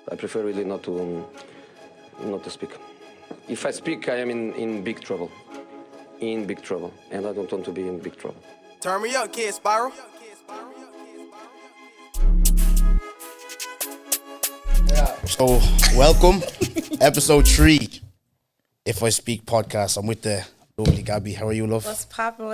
I prefer really not to speak. If I speak, I am in big trouble. In big trouble. And I don't want to be in big trouble. Turn me up, kid Spiral. So, welcome. Episode 3. If I Speak podcast. I'm with the lovely Gabby. How are you, love? What's poppin'?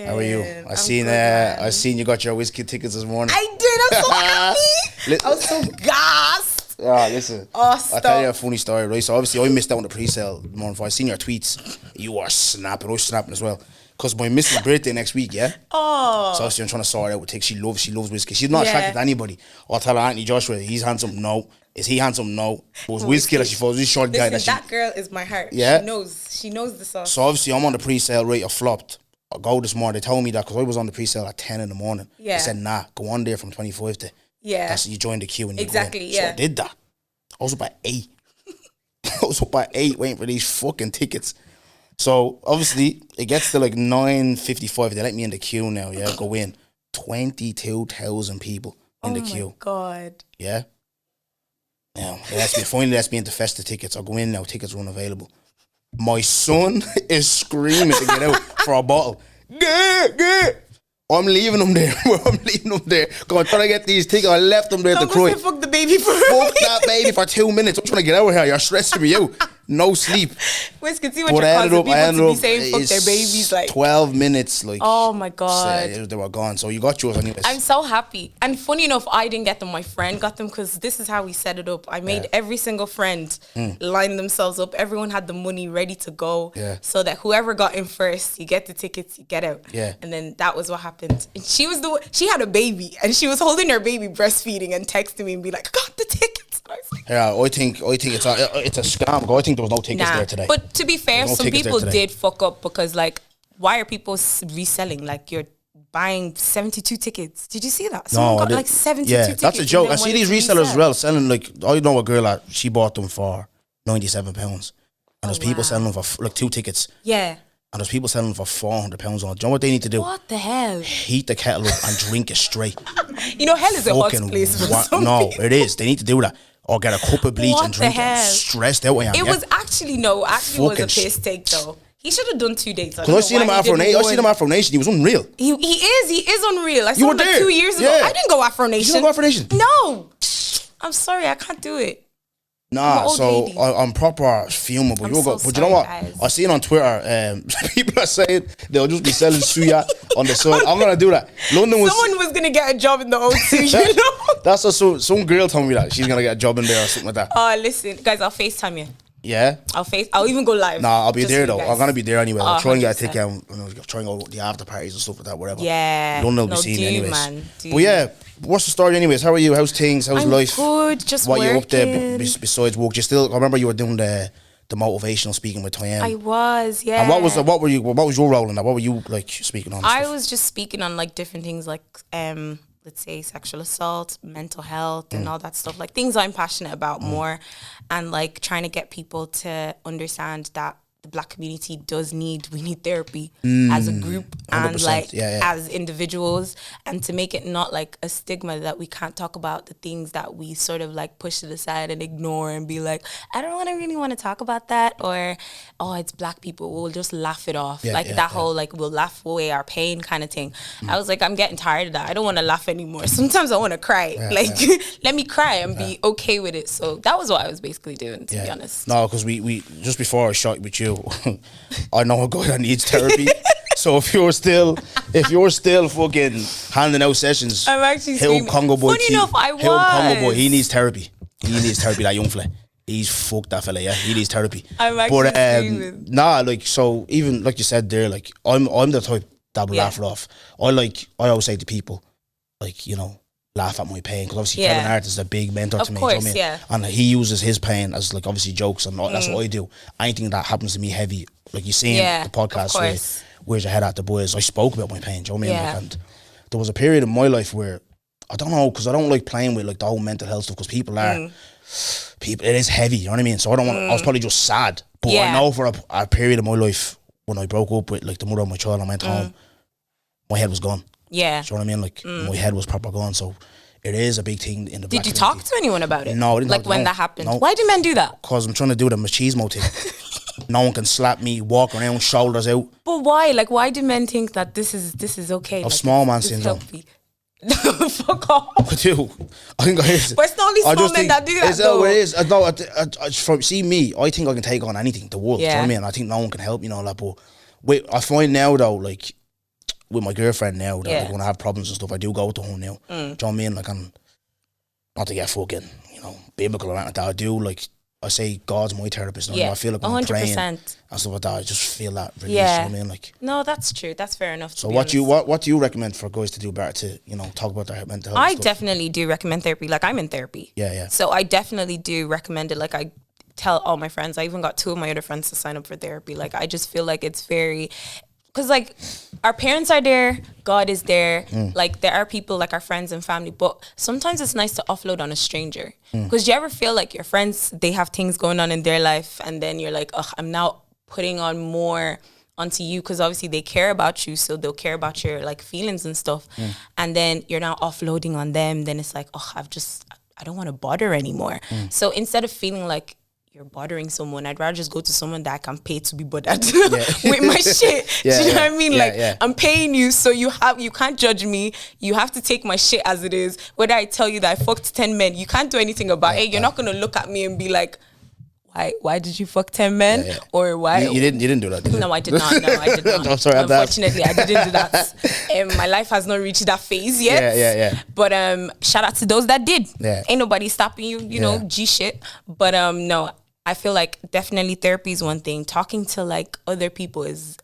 How are you? I seen you got your whiskey tickets this morning. I did. I'm so happy. I was so gassed. Yeah, listen. I'll tell you a funny story, right? So obviously I missed out on the pre-sale the morning before. I seen your tweets. You are snapping. I was snapping as well. Because my missus' birthday next week, yeah? Oh. So obviously I'm trying to sort it out with Tick. She loves whiskey. She's not attracted to anybody. I'll tell her Anthony Joshua, he's handsome. No. Is he handsome? No. But was whiskey that she falls. This short guy that girl is my heart. Yeah. She knows the sauce. So obviously I'm on the pre-sale rate. I flopped. I go this morning. They told me that because I was on the pre-sale at 10 in the morning. Yeah. They said, nah, go on there from 25 to. Yeah. That's you join the queue and you exactly, go in. Yeah. So I did that. I was up at 8. I was up at 8 waiting for these fucking tickets. So obviously it gets to like 9:55. They let me in the queue now. Yeah, go in. 22,000 people in the queue. Oh my god. Yeah. Now finally lets me into Festa tickets. I'll go in now. Tickets are unavailable. My son is screaming to get out for a bottle. Get. I'm leaving them there. Go on, trying to get these tickets. I left them there to cry. Fuck the baby for Fuck that baby for 2 minutes. I'm trying to get out of here. You're stressing me out. No sleep. Wes can see what you're causing people to be saying fuck their babies like 12 minutes like. Oh my god. They were gone. So you got yours anyways. I'm so happy. And funny enough, I didn't get them. My friend got them because this is how we set it up. I made every single friend line themselves up. Everyone had the money ready to go. Yeah. So that whoever got in first, you get the tickets, you get out. Yeah. And then that was what happened. And she had a baby and she was holding her baby breastfeeding and texting me and be like, I got the tickets. And I was like, yeah, I think it's a scam. I think there was no tickets there today. But to be fair, some people did fuck up because like, why are people reselling? Like you're buying 72 tickets. Did you see that? Someone got like 72 tickets. Yeah, that's a joke. I see these resellers as well selling like, I know a girl that she bought them for £97. And there's people selling them for like 2 tickets. Yeah. And there's people selling them for £400 on. Do you know what they need to do? What the hell? Heat the kettle up and drink it straight. You know, hell is a hot place for some No, people. it is. They need to do that. Or get a cup of bleach and drink it. Stressed out. It was actually was a piss take though. He should have done 2 dates. Because I seen him Afro Nation. He was unreal. He is unreal. I saw him like 2 years ago. I didn't go Afro Nation. You didn't go Afro Nation? No. I'm sorry, I can't do it. Nah, so I'm proper fuming. But but you know what? Guys. I see it on Twitter. People are saying they'll just be selling suya on the side. I'm gonna do that. Someone was gonna get a job in the O2. You know? That's what some girl told me that she's gonna get a job in there or something like that. Oh, listen, guys, I'll FaceTime you. Yeah. I'll even go live. Nah, I'll be there though. I'm gonna be there anyway. I'll try and get a 100%. ticket and try and go to the after parties and stuff like that, whatever. Yeah. London will be seen anyways. Man, but yeah, what's the story anyways? How are you? How's things? How's life? Good, just what working. You up there besides work? I remember you were doing the motivational speaking with Toyam. I was, yeah. And what was your role in that? What were you like speaking on? I was just speaking on like different things like let's say sexual assault, mental health and all that stuff, like things I'm passionate about more, and like trying to get people to understand that the Black community we need therapy as a group and like as individuals, and to make it not like a stigma that we can't talk about the things that we sort of like push to the side and ignore and be like, I don't really want to talk about that, or it's Black people, we'll just laugh it off, whole like we'll laugh away our pain kind of thing. I was like, I'm getting tired of that. I don't want to laugh anymore. Sometimes I want to cry. Let me cry and be okay with it. So that was what I was basically doing, to be honest. No, because we just before I shot with you, I know a guy that needs therapy. So if you're still fucking handing out sessions, I'm actually screaming. Congo boy. Funny enough, I was. Congo boy, he needs therapy. That young fella. He's fucked, that fella. Yeah, he needs therapy. I'm actually screaming. Nah, like, so even like you said there, like I'm the type that will laugh it off. I always say to people, like, you know, laugh at my pain, because obviously Kevin Hart is a big mentor to me. Course, you know what I mean? And he uses his pain as like obviously jokes, and that's what I do. Anything that happens to me heavy, like you see in the podcast with Where's Your Head At the Boys, I spoke about my pain. Do you know what I mean? Like, and there was a period in my life where I don't know, because I don't like playing with like the whole mental health stuff, because people it is heavy. You know what I mean? So I don't want. I was probably just sad, but I know for a period of my life when I broke up with like the mother of my child and went home, my head was gone. Yeah. Do you know what I mean? Like my head was proper gone. So It is a big thing in the black Did you community. talk to anyone about it? No, I didn't like talk to when no. that happened. No. Why do men do that? Because I'm trying to do the machismo thing. No one can slap me, walk around, shoulders out. But why? Like, why do men think that this is okay? Of like, small man it's syndrome. healthy? Fuck off. I do. I think it is. But it's not only small men that do that, though. It is. See me, I think I can take on anything, the world. Yeah. Do you know what I mean? I think no one can help, you know, like, but wait, I find now though, like, with my girlfriend now, that like, when I have problems and stuff, I do go to her now. Do you know what I mean? Like, I'm not to get fucking, you know, biblical or anything like that. I do, like, I say God's my therapist. I feel like when I'm praying and stuff like that, I just feel that release. You know what I mean? Like, no, that's true. That's fair enough. So what do you recommend for guys to do better to, you know, talk about their mental health? I definitely do recommend therapy. Like, I'm in therapy. Yeah. So I definitely do recommend it. Like, I tell all my friends. I even got 2 of my other friends to sign up for therapy. Like, I just feel like it's very... Because, like, our parents are there, God is there. Like, there are people, like, our friends and family. But sometimes it's nice to offload on a stranger. Because do you ever feel like your friends, they have things going on in their life, and then you're like, ugh, I'm now putting on more onto you, because obviously they care about you, so they'll care about your, like, feelings and stuff. And then you're now offloading on them. Then it's like, oh, I don't want to bother anymore. So instead of feeling like you're bothering someone, I'd rather just go to someone that I can pay to be bothered with my shit. Do you know what I mean? I'm paying you, so you can't judge me. You have to take my shit as it is. Whether I tell you that I fucked 10 men, you can't do anything about it. You're not gonna look at me and be like, why did you fuck 10 men? Or why you didn't do that, did you? No, I did not. I'm sorry. Unfortunately, I didn't do that. My life has not reached that phase yet. Yeah. But shout out to those that did. Yeah. Ain't nobody stopping you, you know, G shit. But no, I feel like definitely therapy is one thing. Talking to, like, other people is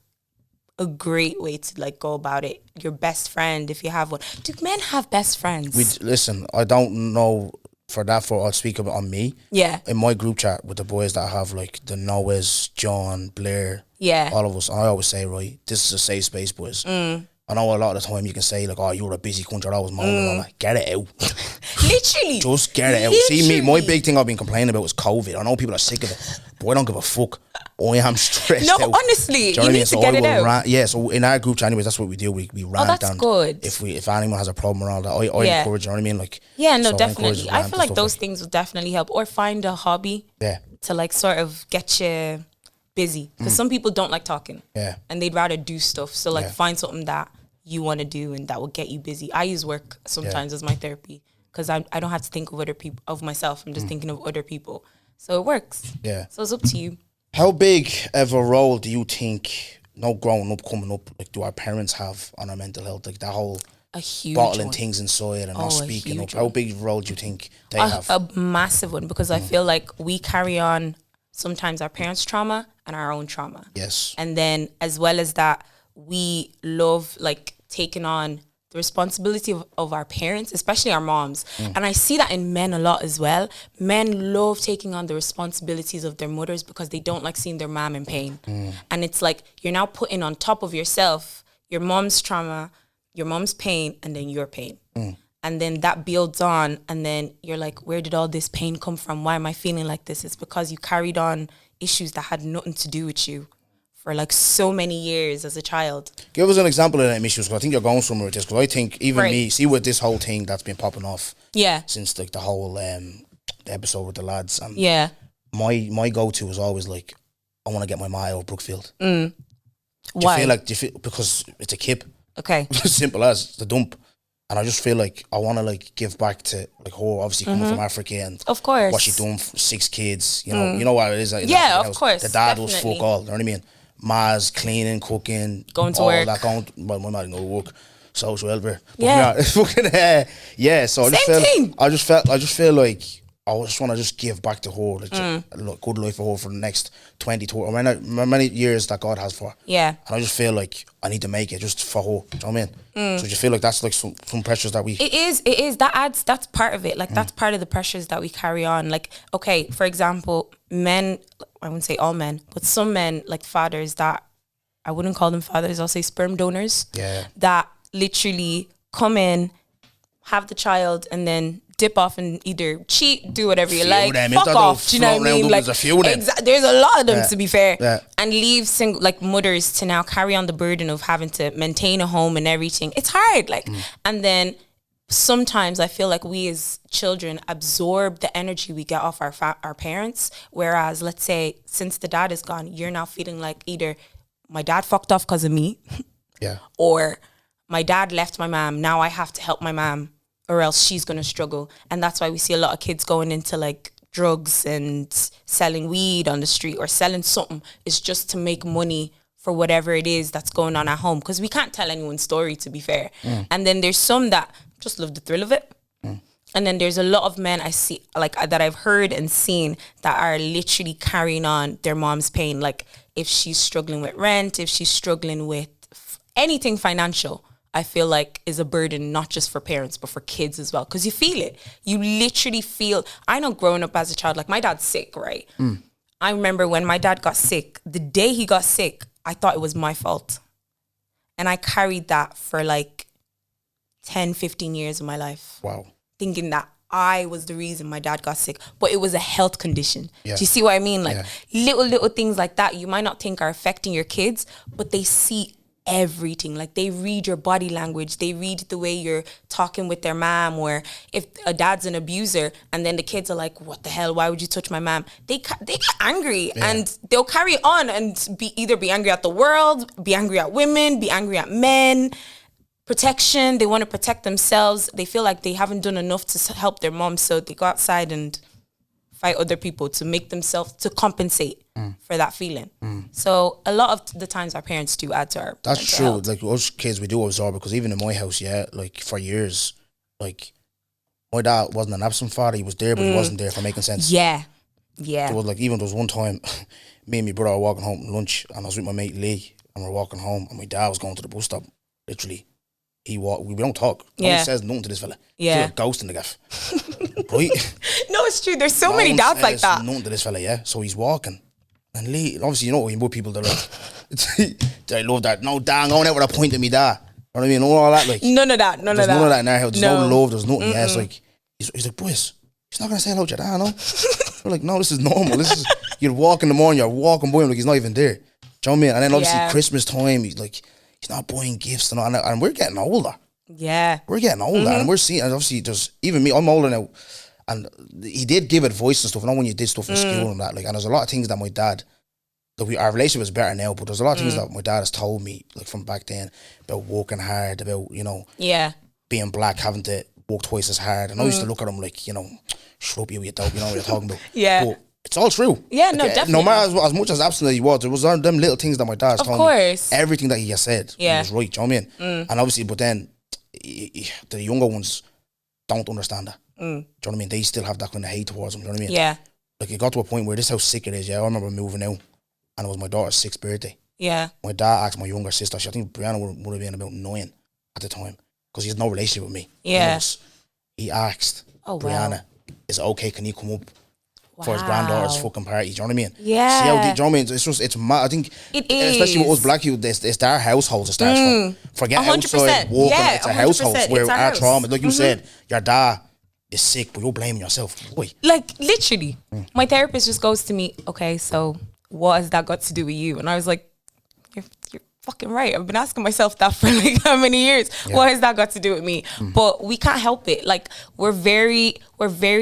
a great way to, like, go about it. Your best friend, if you have one. Do men have best friends? Listen, I don't know I'll speak about on me. Yeah. In my group chat with the boys that I have, like, the Noahs, John, Blair, all of us, I always say, right, this is a safe space, boys. I know a lot of the time you can say, like, oh, you're a busy cunt, you're always moaning. I'm like, get it out. Literally. Just get it out. See, me, my big thing I've been complaining about was COVID. I know people are sick of it, but I don't give a fuck. I am stressed out. No, honestly, you need to get it out. So in our group chat, anyways, that's what we do. We rant. Oh, that's good. If anyone has a problem around that, I encourage, you know what I mean? Like, definitely. I feel like those things will definitely help. Or find a hobby to, like, sort of get you busy. Because some people don't like talking. Yeah. And they'd rather do stuff. So, like, find something that you want to do and that will get you busy. I use work sometimes as my therapy, because I don't have to think of other people, of myself. I'm just thinking of other people. So it works. Yeah. So it's up to you. How big of a role do you think, growing up, coming up, like, do our parents have on our mental health? Like, that whole a huge bottling one. things inside and not speaking up. One. How big a role do you think they have? A massive one, because I feel like we carry on sometimes our parents' trauma and our own trauma. Yes. And then as well as that, we love, like, taking on the responsibility of our parents, especially our moms. And I see that in men a lot as well. Men love taking on the responsibilities of their mothers because they don't like seeing their mom in pain. And it's like you're now putting on top of yourself your mom's trauma, your mom's pain, and then your pain. And then that builds on, and then you're like, where did all this pain come from? Why am I feeling like this? It's because you carried on issues that had nothing to do with you for, like, so many years as a child. Give us an example of them issues, because I think you're going somewhere with this, because I think even me, see with this whole thing that's been popping off since, like, the whole episode with the lads, and my go-to is always, like, I want to get my ma out of Brookfield. Why? Do you feel because it's a kip. Okay. Simple as the dump. And I just feel like I want to, like, give back to, like, her obviously coming from Africa, and of course what she done for 6 kids, you know what it is. Like, of course. The dad was fuck all, you know what I mean? Ma's cleaning, cooking, going to work. My mum didn't go to work, social welfare. Yeah. So I just feel like I just want to just give back to her, like, a good life for her for the next 20, 30, or many years that God has for her. Yeah. And I just feel like I need to make it just for her. Do you know what I mean? So I just feel like that's, like, some pressures that we... It is. That's part of it. Like, that's part of the pressures that we carry on. Like, okay, for example, men, I wouldn't say all men, but some men, like fathers that, I wouldn't call them fathers, I'll say sperm donors. Yeah. That literally come in, have the child, and then dip off and either cheat, do whatever you like, fuck off. Do you know what I mean? Like, there's a lot of them, to be fair, yeah. And leave single, like, mothers to now carry on the burden of having to maintain a home and everything. It's hard, like, and then sometimes I feel like we as children absorb the energy we get off our parents. Whereas, let's say, since the dad is gone, you're now feeling like either my dad fucked off because of me, or my dad left my mom. Now I have to help my mom, or else she's gonna struggle. And that's why we see a lot of kids going into like drugs and selling weed on the street or selling something. It's just to make money for whatever it is that's going on at home, because we can't tell anyone's story, to be fair. And then there's some that just love the thrill of it. And then there's a lot of men I see, like, that I've heard and seen that are literally carrying on their mom's pain. Like, if she's struggling with rent, if she's struggling with anything financial, I feel like is a burden, not just for parents, but for kids as well. Because you feel it. You literally feel, I know growing up as a child, like my dad's sick, right? I remember when my dad got sick, the day he got sick, I thought it was my fault. And I carried that for like 10, 15 years of my life. Wow. Thinking that I was the reason my dad got sick. But it was a health condition. Do you see what I mean? Like little things like that you might not think are affecting your kids, but they see everything. Like they read your body language, they read the way you're talking with their mom, or if a dad's an abuser and then the kids are like, what the hell, why would you touch my mom? They get angry and they'll carry on and be angry at the world, be angry at women, be angry at men. Protection, they want to protect themselves. They feel like they haven't done enough to help their mom, so they go outside and fight other people to make themselves, to compensate for that feeling. So a lot of the times our parents do add to our That's true. health. Like us kids, we do absorb, because even in my house, like for years, like my dad wasn't an absent father. He was there, but he wasn't there, for making sense. Yeah. There was like, even there was one time, me and my brother were walking home from lunch, and I was with my mate Lee, and we're walking home, and my dad was going to the bus stop. Literally, we don't talk. No one says nothing to this fella. Yeah. He's like a ghost in the gaff. Right? No, it's true. There's so many dads like that. Nothing to this fella, So he's walking. And Lee, obviously, you know, when people, they're like, I love that. No, dang, going out with a point at me, dad. You know what I mean? All that, like. None of that. There's none of that in our house. There's no love. There's nothing. Yeah, it's like, he's like, boys, he's not going to say hello to your dad, no? We're like, no, this is normal. This is, you'd walk in the morning, you're walking by him like he's not even there. Do you know what I mean? And then obviously Christmas time, he's like, he's not buying gifts and all. And we're getting older. Yeah. We're getting older, and we're seeing, and obviously there's, even me, I'm older now, and he did give advice and stuff, and when you did stuff in school and that, like, and there's a lot of things that my dad, like, our relationship is better now, but there's a lot of things that my dad has told me, like, from back then, about working hard, about, you know, being black, having to work twice as hard, and I used to look at him like, you know, shut up, you dope, you know what you're talking about. But it's all true. Yeah, no, definitely. No matter as much as absent as he was, there was them little things that my dad has told me. Everything that he has said was right, do you know what I mean? And obviously, but then, the younger ones don't understand that. Do you know what I mean? They still have that kind of hate towards them. Do you know what I mean? Yeah. Like, it got to a point where this is how sick it is. I remember moving out, and it was my daughter's 6th birthday. Yeah. My dad asked my younger sister, I think Brianna would have been about 9 at the time, because he has no relationship with me. Yeah. He asked Brianna, is it okay, can you come up for his granddaughter's fucking party? Do you know what I mean? Yeah. See how, do you know what I mean? It's just, it's mad. I think, it is. Especially with us black people, it's their households it starts from. Forget 100%. Outside walking, it's a household where our trauma, like you said, your dad is sick, but you're blaming yourself. Boy. Like, literally, my therapist just goes to me, okay, so what has that got to do with you? And I was like, you're fucking right. I've been asking myself that for like how many years? What has that got to do with me? But we can't help it. Like, we're very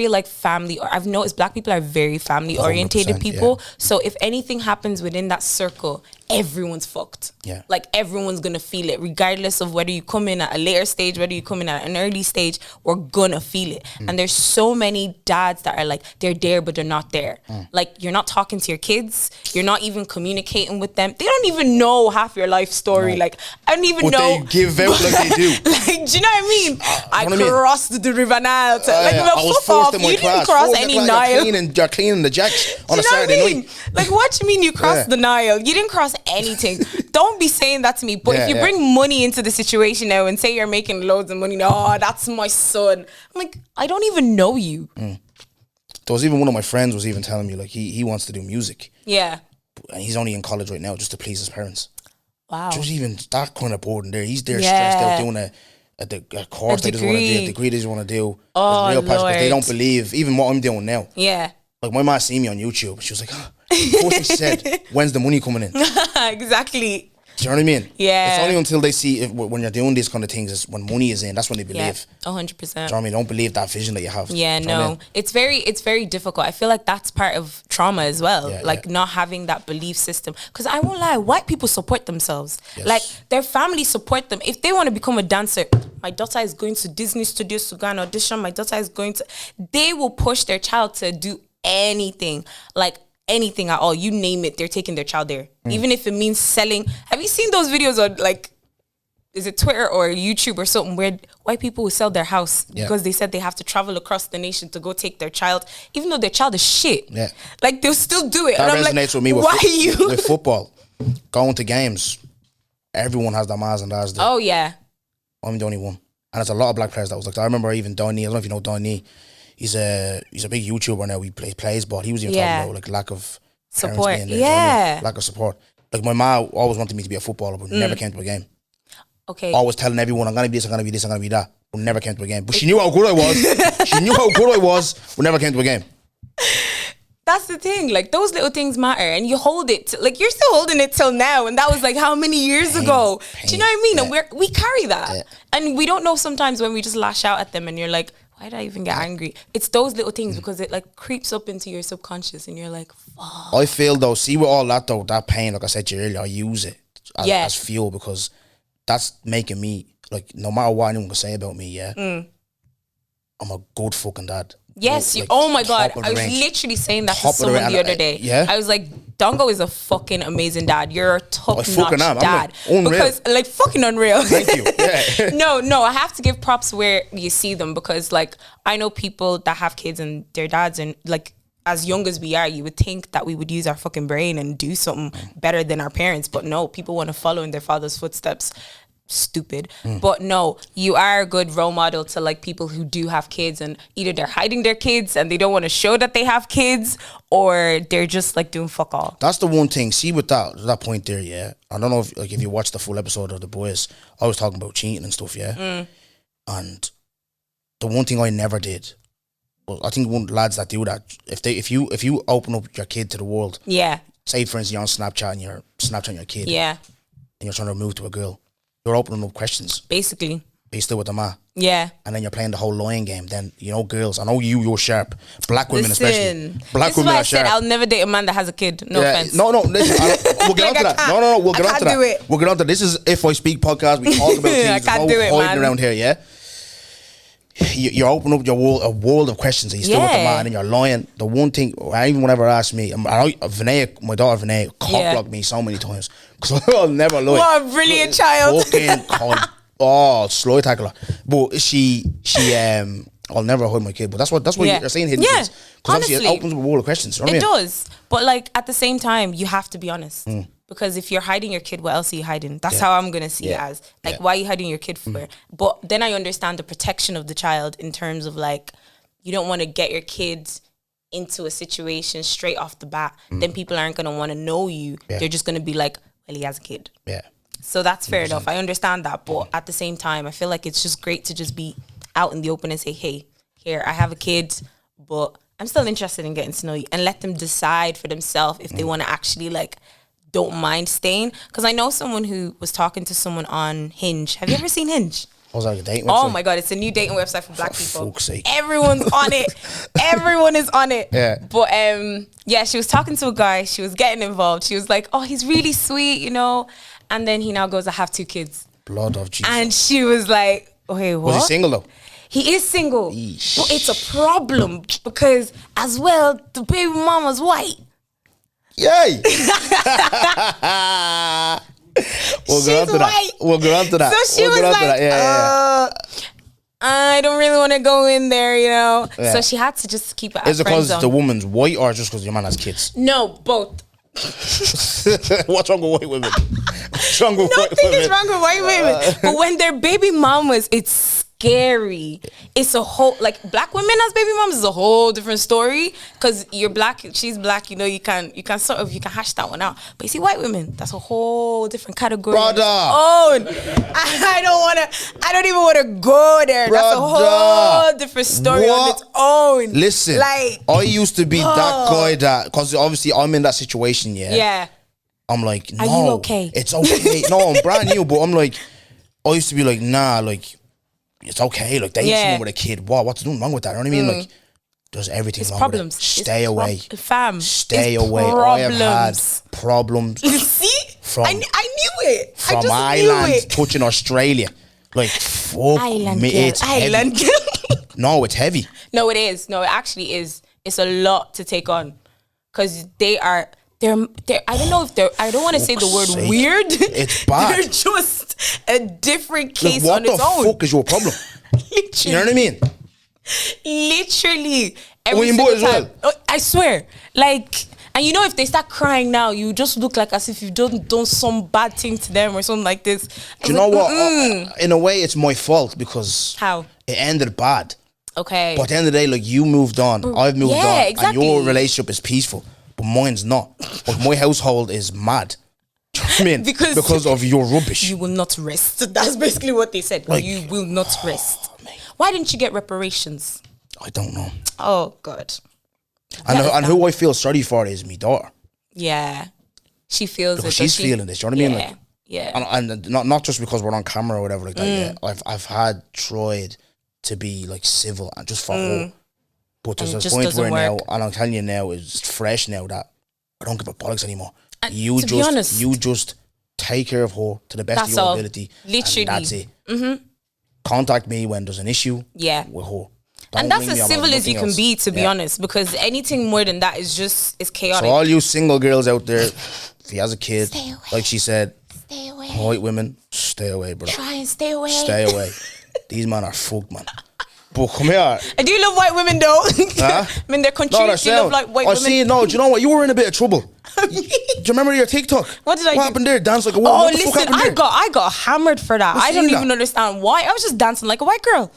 like family, or I've noticed black people are very family orientated people. So if anything happens within that circle, everyone's fucked. Yeah. Like, everyone's gonna feel it, regardless of whether you come in at a later stage, whether you come in at an early stage, we're gonna feel it. And there's so many dads that are like, they're there, but they're not there. Like, you're not talking to your kids, you're not even communicating with them. They don't even know half your life story. Like, I don't even know. But they give out like they do. Like, do you know what I mean? I crossed the River Nile. I was forced in my class. Didn't cross any Nile. You're cleaning the jacks on a Saturday night. Like, what do you mean you crossed the Nile? You didn't cross anything. Don't be saying that to me. But if you bring money into the situation now and say you're making loads of money, no, that's my son. I'm like, I don't even know you. There was even one of my friends was even telling me, like, he wants to do music. Yeah. And he's only in college right now just to please his parents. Wow. Just even that kind of burden there. He's there stressed out doing a course they just want to do, a degree they just want to do. Oh, real passion, because they don't believe even what I'm doing now. Yeah. Like, my mom seen me on YouTube. She was like, first she said, when's the money coming in? Exactly. Do you know what I mean? Yeah. It's only until they see when you're doing these kind of things, is when money is in, that's when they believe. 100%. Do you know what I mean? Don't believe that vision that you have. Yeah, Do you know what I no. mean? It's very difficult. I feel like that's part of trauma as well. Yeah, like not having that belief system. Because I won't lie, white people support themselves. Yes. Like their family support them. If they want to become a dancer, my daughter is going to Disney Studios to go and audition. My daughter is going to... They will push their child to do anything. Like anything at all. You name it, they're taking their child there. Even if it means selling. Have you seen those videos on like, is it Twitter or YouTube or something, where white people will sell their house because they said they have to travel across the nation to go take their child, even though their child is shit. Yeah. Like they'll still do it. That and I'm resonates like, with me why with football. Going to games, everyone has their mas and dads there. Oh yeah. I'm the only one. And there's a lot of black players that was like that. I remember even Donny, I don't know if you know Donny. He's a big YouTuber now. He plays ball. He was even talking about like lack of support. Being there, Yeah. lack of support. Like my mom always wanted me to be a footballer, but never came to a game. Okay. Always telling everyone, I'm gonna be this, I'm gonna be this, I'm gonna be that. But never came to a game. But she knew how good I was. She knew how good I was, but never came to a game. That's the thing. Like those little things matter, and you hold it. Like you're still holding it till now, and that was like how many years ago? Do you know what I mean? Yeah. And we carry that, and we don't know sometimes when we just lash out at them, and you're like, why did I even get angry? It's those little things because it like creeps up into your subconscious, and you're like, fuck. I feel though, see with all that though, that pain, like I said to you earlier, I use it as fuel, because that's making me, like, no matter what anyone can say about me, I'm a good fucking dad. Yes, Like, oh my God. I was range. literally saying that to Top of the someone range. the other day. Yeah. I was like, Dongo is a fucking amazing dad. You're a top-notch fucking am. I'm dad. like, unreal. Because, like, fucking unreal. Thank you. Yeah. No, I have to give props where you see them, because, like, I know people that have kids and their dads, and, like, as young as we are, you would think that we would use our fucking brain and do something better than our parents. But no, people want to follow in their father's footsteps. Stupid. But no, you are a good role model to like people who do have kids, and either they're hiding their kids and they don't want to show that they have kids, or they're just like doing fuck all. That's the one thing. See with that point there, yeah. I don't know if you watched the full episode of The Boys, I was talking about cheating and stuff, yeah. And the one thing I never did, well, I think one lads that do that, if you open up your kid to the world, say for instance you're on Snapchat and you're Snapchatting your kid, and you're trying to move to a girl, you're opening up questions. Basically. But you're still with the ma. Yeah. And then you're playing the whole lying game. Then, you know, girls, I know you're sharp. Black women especially. Black this women is why are I said sharp. I'll never date a man that has a kid. No offense. No, listen, we'll get Like, onto I that. can't. No, we'll get I onto can't that. do it. We'll get onto that. This is If I Speak podcast. We talk about things. I can't There's do no it, hiding man. around here, yeah? You're opening up a world of questions, and you're still with the man, and you're lying. The one thing, anyone ever asked me, my daughter Vinay, cock-blocked me so many times, because I'll never lie. What a brilliant child. Fucking slow tackler. But she I'll never hold my kid. But that's what you're saying, hidden kids. Because obviously it opens up a world of questions. You know what I mean? Does. But like at the same time, you have to be honest. Because if you're hiding your kid, what else are you hiding? That's how I'm going to see it as. Like, why are you hiding your kid for? But then I understand the protection of the child in terms of like, you don't want to get your kids into a situation straight off the bat. Then people aren't going to want to know you. They're just going to be like, well, he has a kid. Yeah. So that's fair enough. I understand that. But at the same time, I feel like it's just great to just be out in the open and say, hey, here, I have a kid, but I'm still interested in getting to know you, and let them decide for themselves if they want to actually like, don't mind staying. Because I know someone who was talking to someone on Hinge. Have you ever seen Hinge? Was that like a dating Oh website? my God, it's a new dating website for black people. Fuck's sake. Everyone's on it. Everyone is on it. Yeah. But yeah, she was talking to a guy. She was getting involved. She was like, oh, he's really sweet, you know. And then he now goes, I have 2 kids. Blood of Jesus. And she was like, okay, what? Was he single though? He is single. Yeesh. But it's a problem because as well, the baby mama's white. Yay! We'll get onto white. that. We'll get onto that. So she was like, I don't really want to go in there, you know. Yeah. So she had to just keep it at Is it friend because zone. the woman's white, or just because your man has kids? No, both. What's wrong with white women? What's wrong with white Nothing women? is wrong with white women. But when they're baby mamas, it's scary. It's a whole, like, black women as baby mamas is a whole different story. Because you're black, she's black, you know, you can hash that one out. But you see, white women, that's a whole different category. Brother. I don't even want to go there. Brother. That's a whole different story on its own. Listen, like, I used to be that guy that, because obviously I'm in that situation, yeah. Yeah. I'm like, no. Are you okay? It's okay. No, I'm brand new, but I'm like, I used to be like, nah, like, it's okay. Like, dating someone with a kid. What's doing wrong with that? You know what I mean? Like, there's everything wrong problems. with it. Stay away. Stay away. I have had problems. See? I knew it. From Ireland touching Australia. Like, fuck Island me. girl. It's Island heavy. girl. No, it's heavy. No, it is. No, it actually is. It's a lot to take on. Because they're I don't know if I don't want to say the word weird. It's bad. They're just a different case like, on its own. What the fuck is your problem? Literally. You know what I mean? Literally. Every single time. Oh, I swear. Like, and you know, if they start crying now, you just look like as if you've done some bad thing to them or something like this. Do you know what? In a way, it's my fault because how it ended bad. Okay. But at the end of the day, like, you moved on, I've moved on, exactly. and your relationship is peaceful. But mine's not. Like, my household is mad. Do you know what I mean? Because of your rubbish. You will not rest. That's basically what they said. Like, you will not rest. Why didn't you get reparations? I don't know. Oh, God. And who I feel sorry for is my daughter. Yeah. She feels because she's feeling this. You know what I mean? Like, yeah. And not just because we're on camera or whatever like that. Yeah. I've tried to be like civil and just for her. But there's a point where now, and I'm telling you now, it's fresh now that I don't give a bollocks anymore. And you just take care of her to the best of your ability. Literally. And that's it. Mm-hmm. Contact me when there's an issue with her. And that's as civil as you can be, to be honest, because anything more than that is chaotic. So all you single girls out there, if he has a kid, like she said, stay away. White women, stay away, brother. Try and stay away. Stay away. These men are fucked, man. But come here. I do love white women, though. Huh? I mean, they're country. Do you love like white women? See, no, do you know what? You were in a bit of trouble. Do you remember your TikTok? What did I do? What happened there? Dance like a woman. Oh, listen, I got hammered for that. I don't even understand why. I was just dancing like a white girl.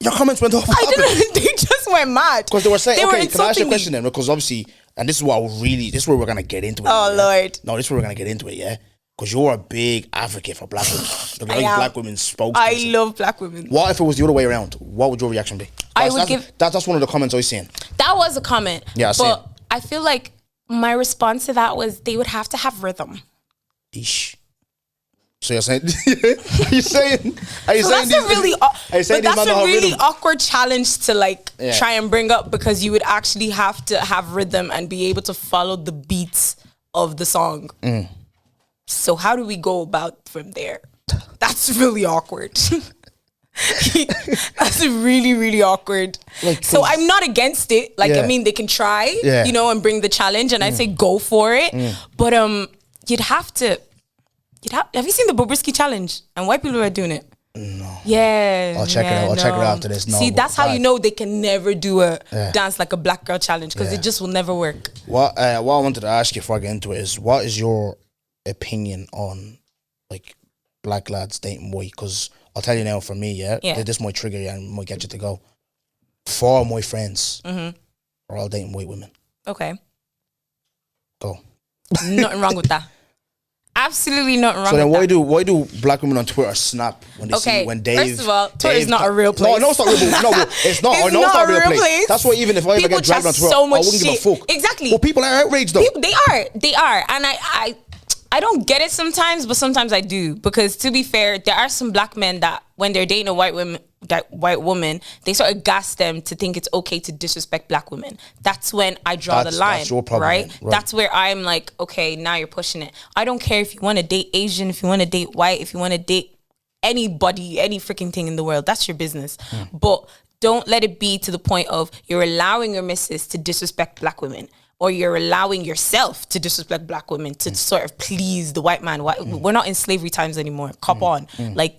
Your comments went off. I didn't. They just went mad. Because they were saying, okay, can I ask you a question then? Because obviously, and this is where we're going to get into it. Oh, Lord. No, this is where we're going to get into it, yeah? Because you're a big advocate for black women. Black women spokesperson. I love black women. What if it was the other way around? What would your reaction be? That's one of the comments I was seeing. That was a comment. Yeah, I see. But I feel like my response to that was they would have to have rhythm. Eesh. So you're saying? Are you saying that's a really awkward challenge to try and bring up, because you would actually have to have rhythm and be able to follow the beats of the song. So how do we go about from there? That's really awkward. That's really, really awkward. So I'm not against it. I mean, they can try, and bring the challenge, and I say go for it. But you'd have to. Have you seen the Bobrisky challenge? And white people are doing it. No. Yeah. I'll check it out. I'll check it out after this. No, see, that's how you know they can never do a dance like a black girl challenge, because it just will never work. What I wanted to ask you before I get into it is, what is your opinion on black lads dating white? Because I'll tell you now, for me, this might trigger you and might get you to go. 4 of my friends are all dating white women. Okay. Go. Nothing wrong with that. Absolutely nothing wrong. So then, with why do black women on Twitter snap when they see when Dave? First of all, Twitter is not a real place. No, it's not real. No, it's not. It's not a real place. That's why even if I ever get dragged on Twitter, I wouldn't give a fuck. Exactly. Well, people are outraged though. They are, and I don't get it sometimes, but sometimes I do, because to be fair, there are some black men that when they're dating a white woman, they sort of gas them to think it's okay to disrespect black women. That's when I draw the line, that's your problem, right? That's where I'm like, okay, now you're pushing it. I don't care if you want to date Asian, if you want to date white, if you want to date anybody, any freaking thing in the world, that's your business. But don't let it be to the point of you're allowing your missus to disrespect black women, or you're allowing yourself to disrespect black women to sort of please the white man. We're not in slavery times anymore. Cop on.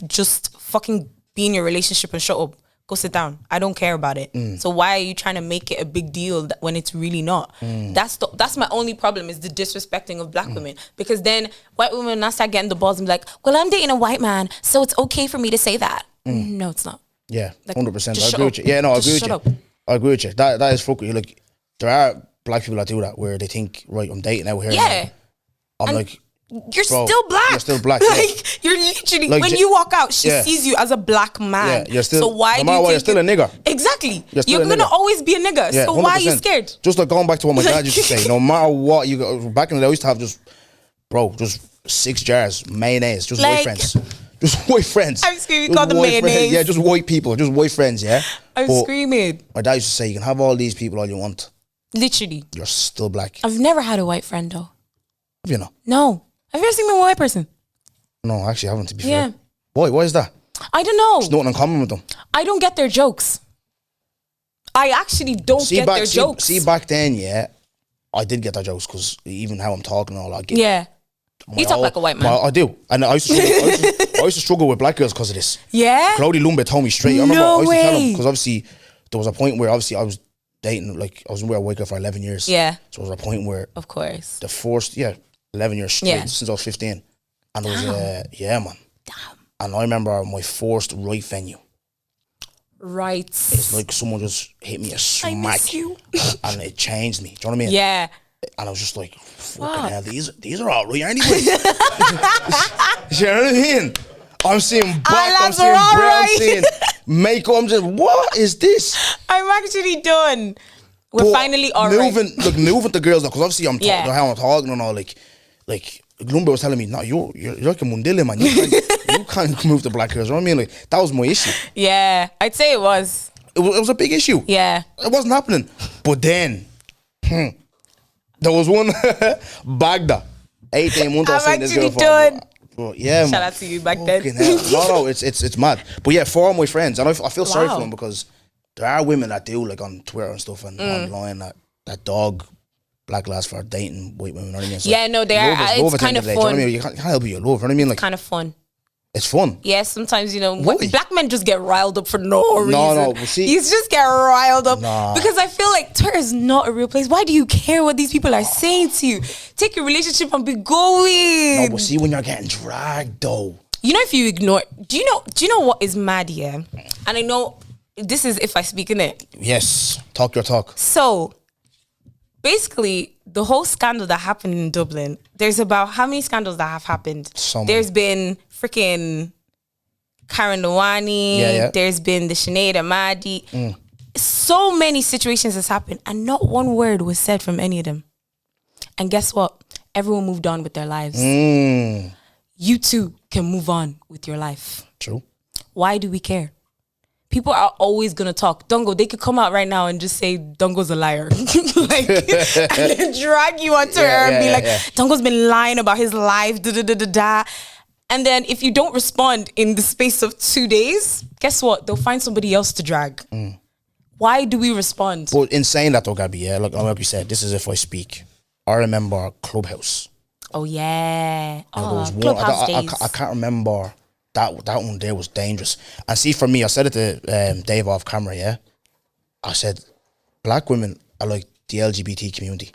Just fucking be in your relationship and shut up. Go sit down. I don't care about it. So why are you trying to make it a big deal when it's really not? That's my only problem, is the disrespecting of black women. Because then white women now start getting the balls and be like, well, I'm dating a white man, so it's okay for me to say that. No, it's not. Yeah, 100%. I agree with you. Yeah, no, I agree with you. I agree with you. That is fucking. Like, there are black people that do that, where they think, right, I'm dating out here. Yeah. I'm like, you're still black. You're still black. You're literally, when you walk out, she sees you as a black man. Yeah, you're still, so why no matter what, you're still a nigger. Exactly. You're going to always be a nigger. So 100%. Why are you scared? Just like going back to what my dad used to say, no matter what, back in the day, I used to have just bro, just 6 jars, mayonnaise, just Like- white friends. Just white friends. I'm screaming, Just call them white friends. mayonnaise. Yeah, just white people, just white friends, yeah? I'm But screaming. my dad used to say, you can have all these people all you want. Literally. You're still black. I've never had a white friend though. You know? No. Have you ever seen me with a white person? No, actually, I haven't, to be Yeah. fair. Why is that? I don't know. There's nothing in common with them. I don't get their jokes. I actually don't get their jokes. See, back then, yeah, I did get their jokes because even how I'm talking and all, I get. Yeah. You talk like a white man. I do. And I used to struggle with black girls because of this. Yeah? Claudie Lumbe told me straight. I remember No I used to tell him, way. because obviously there was a point where obviously I was dating, like I was with a white girl for 11 years. Yeah. So there was a point where Of course. the first, 11 years straight Yeah. since I was 15. And there was man. Damn. And I remember my first right venue. Right. It's like someone just hit me a I smack. miss you. And it changed me. Do you know what I mean? Yeah. And I was just like, fucking Fuck. hell, these are all right anyway. You know what I mean? I'm seeing black, I'm lads seeing are all brown, I'm right. seeing makeup. I'm just, what is this? I'm actually done. We're But finally all right. moving the girls, because obviously I'm Yeah. how I'm talking and all, like Lumbe was telling me, no, you're like a mundile, man. You can't move the black girls. You know what I mean? Like, that was my issue. Yeah. I'd say it was. It was a big issue. Yeah. It wasn't happening. But then, there was one Bagda, 18 months. I I'm was saying this girl actually for. done. But yeah, Shout man. out to you back then. Fucking hell. No, it's mad. But yeah, for all my friends, and I feel sorry for Wow. them, because there are women that do, like on Twitter and stuff and online, that dog black lads for dating white women. You know what I mean? So Yeah, no, they are. love is It's love at the kind end of the day, do you know what I fun. mean? You can't help it, you love. You know what I mean? Like, Kind of fun. it's fun. Yeah, sometimes, Why? black men just get riled up for no reason. No, but see- You just get riled up. Nah. Because I feel like Twitter is not a real place. Why do you care what these people are saying to you? Take your relationship and be going. No, but see, when you're getting dragged though. If you ignore, do you know what is mad here? And I know this is if I speak in it. Yes, talk your talk. So basically, the whole scandal that happened in Dublin, there's about how many scandals that have happened? So many. There's been freaking Karen Lawani. Yeah. There's been the Sinead Ahmadi. So many situations has happened, and not one word was said from any of them. And guess what? Everyone moved on with their lives. You too can move on with your life. True. Why do we care? People are always gonna talk. Dongo, they could come out right now and just say Dongo's a liar, like, and then drag you on Twitter and be like, Dongo's been lying about his life, da da da da da. And then if you don't respond in the space of 2 days, guess what? They'll find somebody else to drag. Why do we respond? But in saying that though, Gabby, yeah, like you said, this is if I speak. I remember Clubhouse. Oh yeah, There was one, Clubhouse I days. can't remember. That one there was dangerous. And see, for me, I said it to Dave off camera, yeah? I said, black women are like the LGBT community.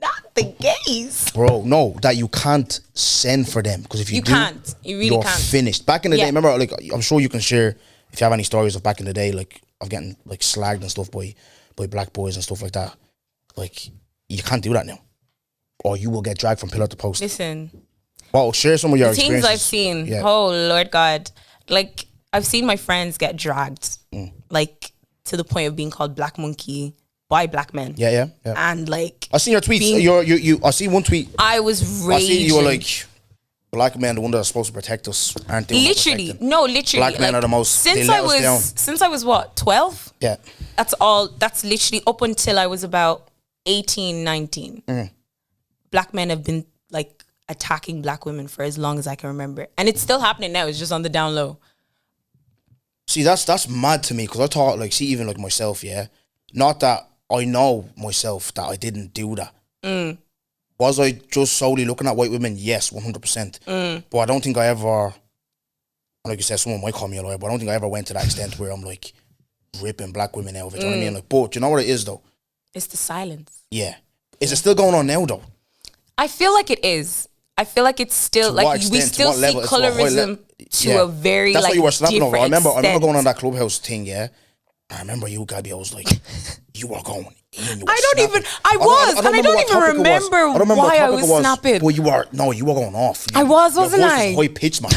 Not the gays. Bro, no, that you can't send for them. Because if you do, can't. You really you're can't. finished. Back in the Yeah. day, remember, like, I'm sure you can share, if you have any stories of back in the day, like, of getting, like, slagged and stuff by black boys and stuff like that. Like, you can't do that now. Or you will get dragged from pillar to post. Listen. Well, share some of your The things experiences. I've seen, Yeah. oh Lord God, like I've seen my friends get dragged, like to the point of being called black monkey by black men. Yeah. And like I seen your tweets. being- You. I see one tweet. I was raging. I see you were like, black men, the one that's supposed to protect us, aren't they? the one literally, protecting? no, literally. Black men like, are the most. They Since let I us down. was, since I was what, 12? Yeah. That's all. That's literally up until I was about 18, 19. Black men have been like attacking black women for as long as I can remember, and it's still happening now. It's just on the down low. See, that's mad to me, because I thought, like, see, even like myself, yeah, not that I know myself that I didn't do that. Was I just solely looking at white women? Yes, 100%. But I don't think I ever, like you said, someone might call me a liar, but I don't think I ever went to that extent where I'm like ripping black women out of it. You know what I mean? Like, but you know what it is though? It's the silence. Yeah. Is it still going on now though? I feel like it is. I feel like it's still To like what we extent? To still what see level? To a high colorism to Yeah. a very That's like what you were snapping over. I remember extent. going on that Clubhouse thing, yeah. I remember you, Gabby. I was like, you were going in. You were I don't snapping. even. I was, and I remember don't what even topic it was. remember I don't remember what why I topic was it was. snapping. Well, you were going off. I was, wasn't your voice I? was high pitched, man.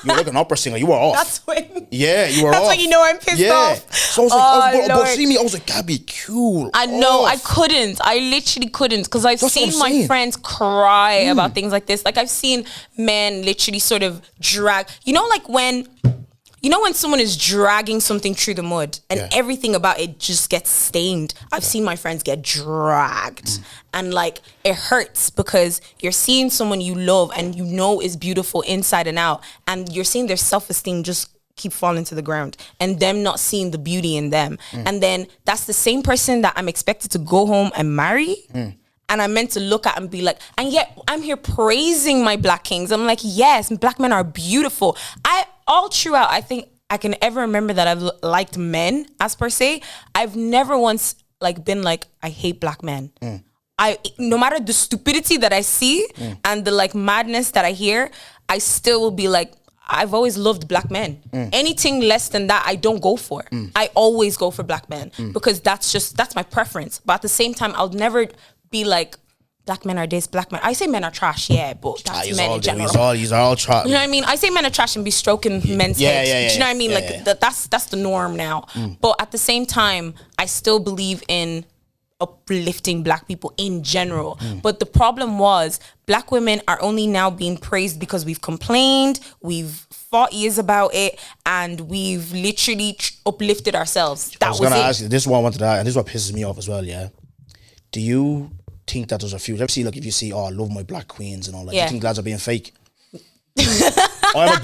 You're like an opera singer. You were off. That's when. Yeah, you were That's off. when you know I'm pissed off. So I was like, but see me, I was like, Gabby, cool. I know, off. I couldn't. I literally couldn't because I've That's seen my friends cry about things like this. Like I've seen men literally sort of drag. You know, like when someone is dragging something through the mud and everything about it just gets stained. I've seen my friends get dragged and like it hurts because you're seeing someone you love and you know is beautiful inside and out, and you're seeing their self-esteem just keep falling to the ground and them not seeing the beauty in them. And then that's the same person that I'm expected to go home and marry. And I'm meant to look at and be like, and yet I'm here praising my black kings. I'm like, yes, black men are beautiful. All throughout, I think I can ever remember that I've liked men as per se. I've never once like been like, I hate black men. No matter the stupidity that I see and the like madness that I hear, I still will be like, I've always loved black men. Anything less than that, I don't go for. I always go for black men because that's my preference. But at the same time, I'll never be like, black men are this, black men. I say men are trash, yeah, but that's men in general. He's all trash. You know what I mean? I say men are trash and be stroking men's heads. Do you know what I mean? That's the norm now. But at the same time, I still believe in uplifting black people in general. But the problem was black women are only now being praised because we've complained, we've fought years about it, and we've literally uplifted ourselves. I was going to ask you, this is what I wanted to ask, and this is what pisses me off as well, yeah? Do you think that there's a few? Ever see, like, if you see, I love my black queens and all that, you think lads are being fake? I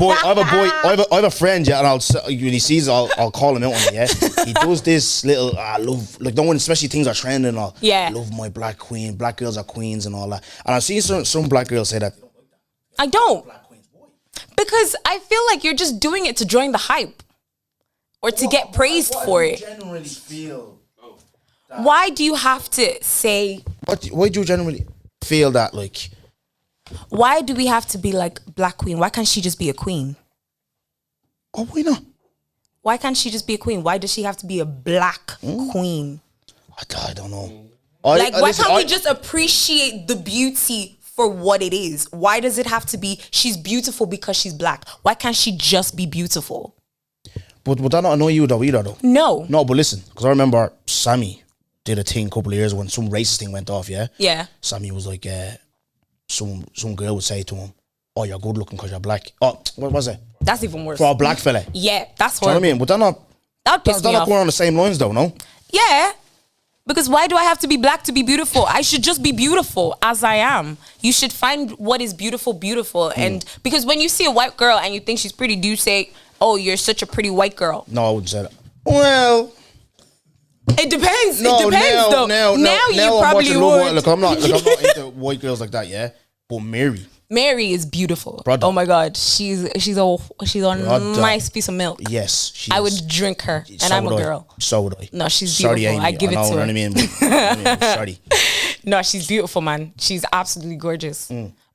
have a friend, yeah, and when he sees it, I'll call him out on it, yeah? He does this little, I love, like, no one, especially things are trending and all. Yeah. I love my black queen, black girls are queens and all that. And I've seen some black girls say that. I don't. Because I feel like you're just doing it to join the hype or to get praised for it. Generally feel. Why do you have to say... Why do you generally feel that, like... Why do we have to be like black queen? Why can't she just be a queen? Oh, why not? Why can't she just be a queen? Why does she have to be a black queen? I don't know. Why can't we just appreciate the beauty for what it is? Why does it have to be she's beautiful because she's black? Why can't she just be beautiful? But would that not annoy you though either though? No. No, but listen, because I remember Sammy did a thing a couple of years ago when some racist thing went off, yeah? Yeah. Sammy was like, some girl would say to him, oh, you're good looking because you're black. Oh, what was it? That's even worse. For a black fella. Yeah, that's horrible. Do you know what I mean? But that piss me not off. going on the same lines though, no? Yeah. Because why do I have to be black to be beautiful? I should just be beautiful as I am. You should find what is beautiful. And because when you see a white girl and you think she's pretty, do you say, oh, you're such a pretty white girl? No, I wouldn't say that. Well... It depends. No, it depends though. Now you probably would. Look, I'm not into white girls like that, yeah? But Mary is beautiful. Brother. Oh my God, she's a nice piece of milk. Yes, I would drink her, and I'm a girl. So would I. No, she's beautiful. Amy, I give it to her. You know what I mean? Sorry. No, she's beautiful, man. She's absolutely gorgeous.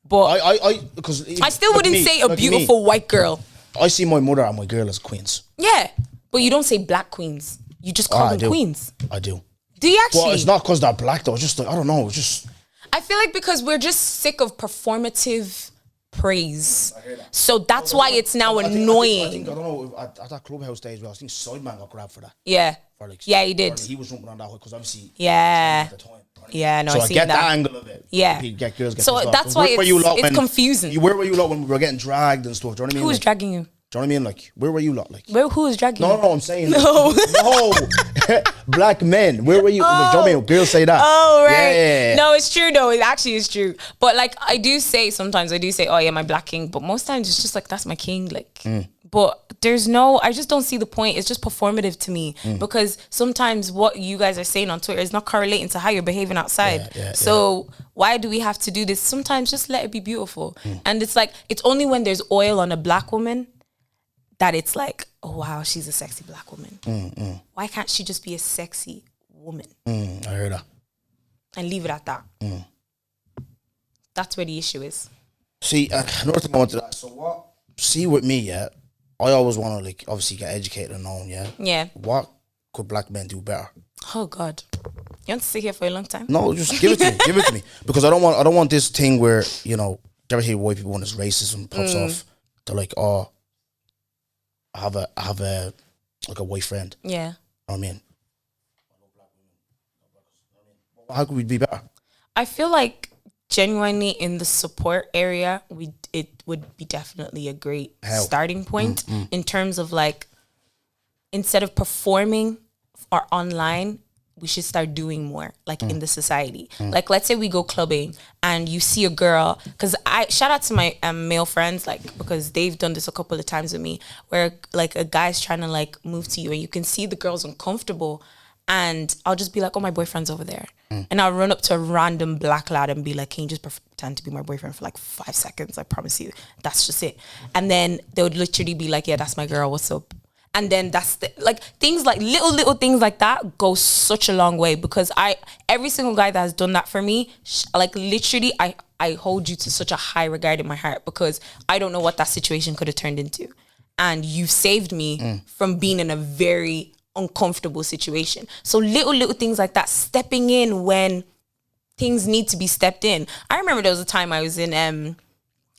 But because I still wouldn't say a beautiful white girl. I see my mother and my girl as queens. Yeah, but you don't say black queens. You just call them queens. I do. Do you actually? Well, it's not because they're black though. It's just like, I don't know. It's just. I feel like because we're just sick of performative praise. So that's why it's now annoying. I don't know, at that clubhouse days, I think Sideman got grabbed for that. Yeah. Like, yeah, he did. He was jumping on that because obviously. Yeah. At the time, right? Yeah, no, so I get that angle of it. Yeah. Get girls get so that's why it's confusing. Where were you lot when we were getting dragged and stuff? Do you know what I mean? Who was dragging you? Do you know what I mean? Like, where were you lot? Like, who was dragging you? No, I'm saying. No. Black men. Where were you? Like, do you know what I mean? Girls say that. Oh, right. Yeah. No, it's true though. It actually is true. But like, sometimes I do say, oh yeah, my black king. But most times it's just like, that's my king. Like, but I just don't see the point. It's just performative to me because sometimes what you guys are saying on Twitter is not correlating to how you're behaving outside. So why do we have to do this? Sometimes just let it be beautiful. And it's like, it's only when there's oil on a black woman that it's like, oh wow, she's a sexy black woman. Why can't she just be a sexy woman? I heard that. And leave it at that. That's where the issue is. See, another thing I wanted to ask. So what? See with me, yeah. I always want to like obviously get educated and known, yeah. Yeah. What could black men do better? Oh God, you want to sit here for a long time? No, just give it to me. Give it to me because I don't want this thing where you ever hear white people when this racism pops off, they're like, oh, I have a like a white friend. Yeah. You know what I mean? How could we be better? I feel like genuinely in the support area, it would be definitely a great starting point in terms of like, instead of performing or online, we should start doing more like in the society. Like, let's say we go clubbing and you see a girl, because I shout out to my male friends, like, because they've done this a couple of times with me, where like a guy's trying to like move to you and you can see the girl's uncomfortable, and I'll just be like, oh, my boyfriend's over there. And I'll run up to a random black lad and be like, can you just pretend to be my boyfriend for like 5 seconds? I promise you, that's just it. And then they would literally be like, yeah, that's my girl, what's up? And then that's like things like little things like that go such a long way, because every single guy that has done that for me, like literally I hold you to such a high regard in my heart, because I don't know what that situation could have turned into. And you've saved me from being in a very uncomfortable situation. So little things like that, stepping in when things need to be stepped in. I remember there was a time I was in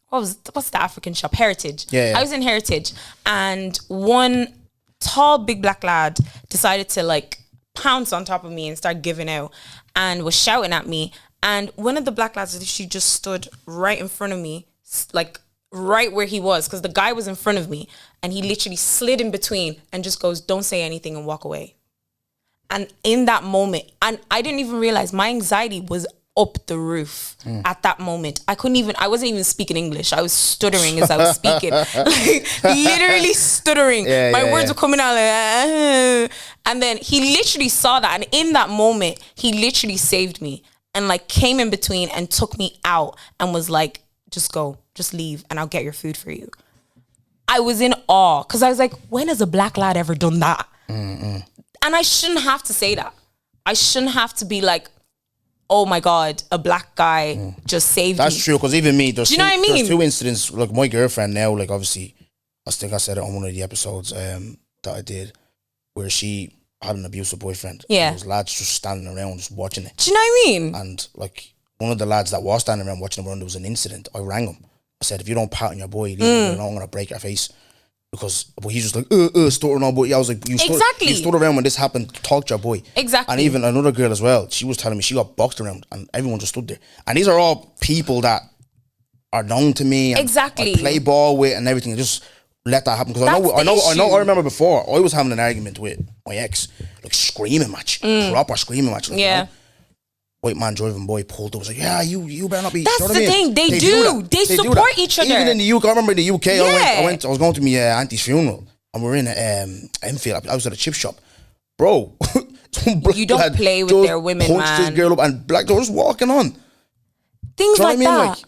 what's the African shop? Heritage. Yeah. I was in Heritage, and one tall big black lad decided to like pounce on top of me and start giving out and was shouting at me. And one of the black lads, she just stood right in front of me, like right where he was, because the guy was in front of me, and he literally slid in between and just goes, don't say anything, and walk away. And in that moment, and I didn't even realize my anxiety was up the roof at that moment. I wasn't even speaking English. I was stuttering as I was speaking. Like, literally stuttering. My words were coming out like, and then he literally saw that. And in that moment, he literally saved me and like came in between and took me out and was like, just go, just leave, and I'll get your food for you. I was in awe, because I was like, when has a black lad ever done that? And I shouldn't have to say that. I shouldn't have to be like, oh my God, a black guy just saved me. That's true, because even me, do you know what I mean? There's 2 incidents, like my girlfriend now, like obviously, I think I said it on one of the episodes that I did, where she had an abusive boyfriend. Yeah. And those lads just standing around, just watching it. Do you know what I mean? And like, one of the lads that was standing around watching it when there was an incident, I rang him. I said, if you don't pat on your boy, I'm going to break your face. Because he's just like, stuttering on, but yeah, I was like, you stood around when this happened, talk to your boy. Exactly. And even another girl as well, she was telling me she got boxed around and everyone just stood there. And these are all people that are known to me and I play ball with and everything. Just let that happen. Because I remember before, I was having an argument with my ex, like screaming match, proper screaming match. Like, yeah. You know? White man driving boy pulled up, was like, yeah, you better not be. That's the thing. They do. They support each other. Even in the UK, I remember in the UK, I was going to my auntie's funeral, and we're in Enfield. I was at a chip shop, bro. You don't play with their women, punched man. this girl up, and black girl just walking on. Things like that.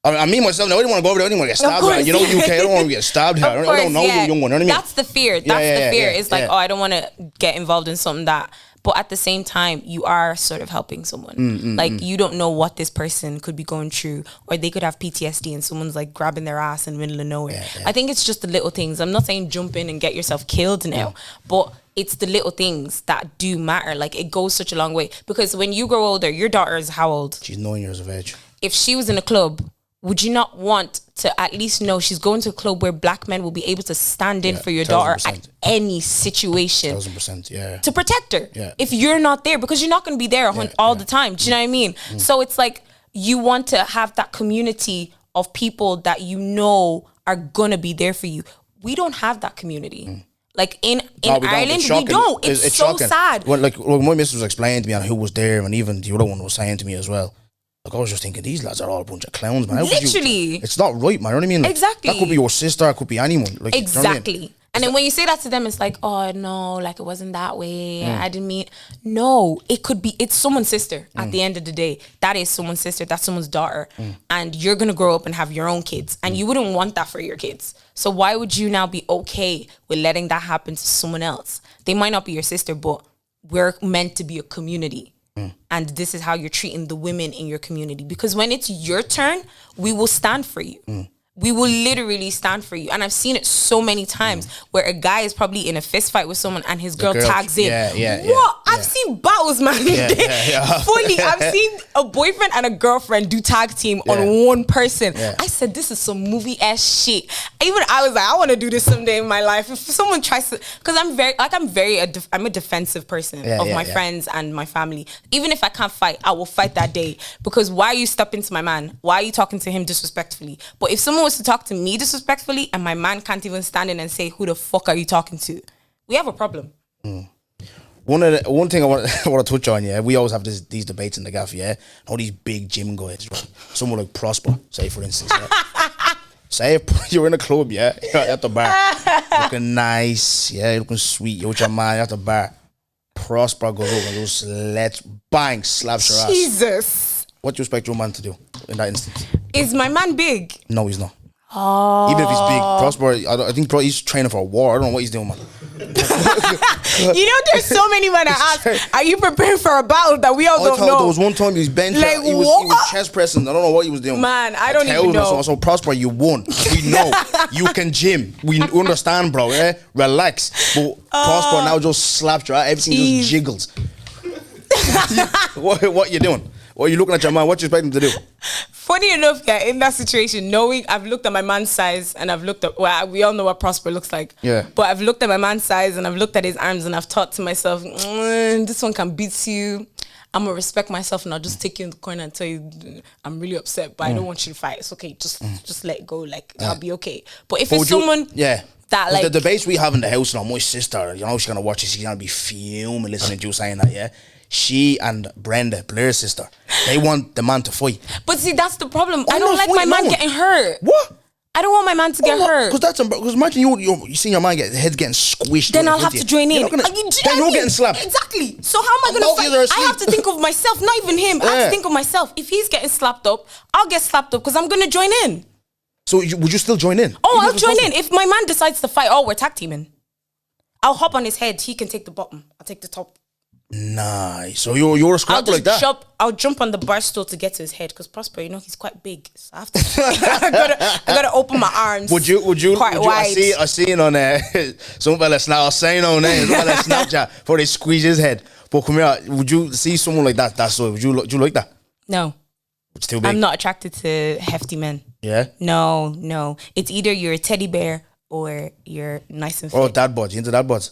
I mean myself, no, I didn't want to go over there. I didn't want to get stabbed. Course, you know, UK, I don't want to get stabbed here. I don't know you, young one. You know what I mean? That's the fear. That's the fear. It's like, oh, I don't want to get involved in something that. But at the same time, you are sort of helping someone. You don't know what this person could be going through, or they could have PTSD and someone's like grabbing their ass in the middle of nowhere. I think it's just the little things. I'm not saying jump in and get yourself killed now, but it's the little things that do matter. Like, it goes such a long way, because when you grow older, your daughter is how old? She's 9 years of age. If she was in a club, would you not want to at least know she's going to a club where black men will be able to stand in for your daughter at any situation? 1000%, yeah. To protect her. Yeah. If you're not there, because you're not going to be there all the time. Do you know what I mean? So it's like, you want to have that community of people that you know are going to be there for you. We don't have that community. Like in Ireland, we don't. It's so shocking. Sad. When my missus was explaining to me on who was there, and even the other one was saying to me as well, like, I was just thinking, these lads are all a bunch of clowns, man. Literally. It's not right, man. You know what I mean? Like, exactly. That could be your sister, it could be anyone. Like, exactly. You know what I mean? And then when you say that to them, it's like, oh, no, like, it wasn't that way. I didn't mean... No, it could be... It's someone's sister at the end of the day. That is someone's sister. That's someone's daughter. And you're going to grow up and have your own kids. And you wouldn't want that for your kids. So why would you now be okay with letting that happen to someone else? They might not be your sister, but we're meant to be a community. And this is how you're treating the women in your community. Because when it's your turn, we will stand for you. We will literally stand for you. And I've seen it so many times where a guy is probably in a fist fight with someone and his girl tags in. I've seen battles those, man. Fully, I've seen a boyfriend and a girlfriend do tag team on one person. I said, this is some movie ass shit. Even I was like, I want to do this someday in my life. If someone tries to, because I'm a defensive person of my friends and my family. Even if I can't fight, I will fight that day. Because why are you stepping to my man? Why are you talking to him disrespectfully? But if someone was to talk to me disrespectfully and my man can't even stand in and say, who the fuck are you talking to? We have a problem. One thing I want to touch on, we always have these debates in the gaff, all these big gym guys, right? Someone like Prosper, say for instance, say if you're in a club, you're at the bar, looking nice, looking sweet, you're with your man at the bar. Prosper goes over and goes, let's bang, slaps your ass. Jesus. What do you expect your man to do in that instance? Is my man big? No, he's not. Even if he's big, Prosper, I think he's training for a war. I don't know what he's doing, man. There's so many men that ask, are you preparing for a battle that we all don't know? There was one time he was bench, like, he was chest pressing. I don't know what he was doing. Man, I don't even know. So Prosper, you won. We know. You can gym. We understand, bro. Relax. But Prosper now just slapped you. Everything just jiggles. What you doing? What are you looking at your man? What you expect him to do? Funny enough, in that situation, knowing I've looked at my man's size and I've looked at, we all know what Prosper looks like. Yeah. But I've looked at my man's size and I've looked at his arms and I've thought to myself, this one can beat you. I'm going to respect myself and I'll just take you in the corner and tell you I'm really upset, but I don't want you to fight. It's okay. Just let it go. Like, I'll be okay. But if it's someone... That, like, the debates we have in the house, my sister, she's going to watch it. She's going to be fuming listening to you saying that, She and Brenda, Blair's sister, they want the man to fight. But see, that's the problem. I don't like my man getting hurt. What? I don't want my man to get hurt. Because imagine you see your man the head's getting squished. Then I'll have to join in. Then you're getting slapped. Exactly. So how am I going to fight? I have to think of myself, not even him. I have to think of myself. If he's getting slapped up, I'll get slapped up because I'm going to join in. So would you still join in? Oh, I'll join in. If my man decides to fight, we're tag teaming. I'll hop on his head. He can take the bottom. I'll take the top. Nice. So you're a scrapper like that? I'll jump on the bar stool to get to his head because Prosper, he's quite big. So I have to. I gotta open my arms. Would you? Quite wide. I seen on some fella Snapchat before they squeeze his head. But come here, would you see someone like that? That's so. Would you like that? No. It's too big. I'm not attracted to hefty men. Yeah. No. It's either you're a teddy bear or you're nice and fit. Oh, dad bods. You into dad bods?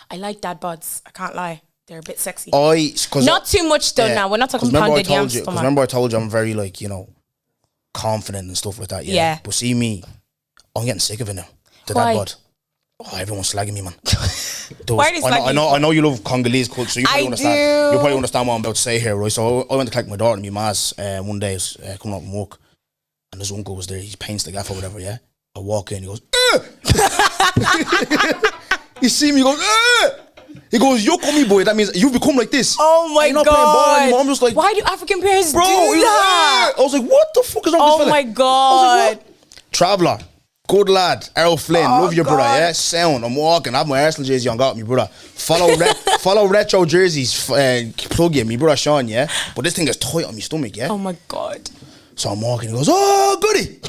I like dad bods. I can't lie. They're a bit sexy. Not too much though. Now we're not talking pounded yams. Because remember I told you I'm very confident and stuff like that. Yeah. But see me, I'm getting sick of it now. The dad bod. Oh, everyone's slagging me, man. Why are they slagging you? I know you love Congolese culture, so you probably understand. You probably understand what I'm about to say here, right? So I went to collect my daughter and my ma's one day, coming up from work, and this uncle was there. He paints the gaff or whatever. Yeah. I walk in, he goes, he see me, he goes, he goes, you call me boy, that means you've become like this. Oh my God. Playing ball, I'm just like, why do African parents do that? I was like, what the fuck is wrong with this fella? Oh my God. Like, Traveller, good lad, Errol Flynn, love your brother, yeah? Sound, I'm walking, I have my Arsenal jersey on, got me brother. Follow retro jerseys, plug in, me brother Sean, yeah? But this thing is tight on my stomach, yeah? Oh my God. So I'm walking, he goes, oh, goody.